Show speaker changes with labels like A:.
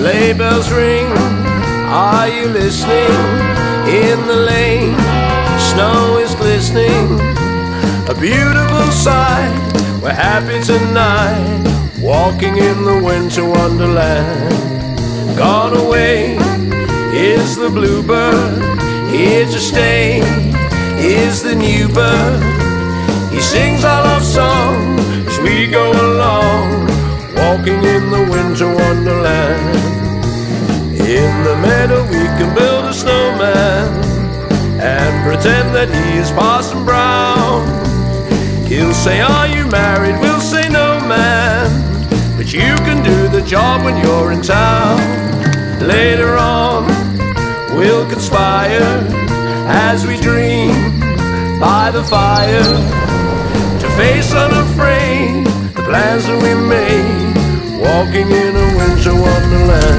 A: Sleigh bells ring, are you listening? In the lane, snow is glistening. A beautiful sight, we're happy tonight, walking in the winter wonderland. Gone away is the bluebird, here to stay is the new bird. He sings our love song as we go along, walking in the winter wonderland. In the meadow we can build a snowman and pretend that he is Parson Brown. He'll say, are you married? We'll say, no, man, but you can do the job when you're in town. Later on we'll conspire as we dream by the fire, to face unafraid the plans that we made, walking in a winter wonderland.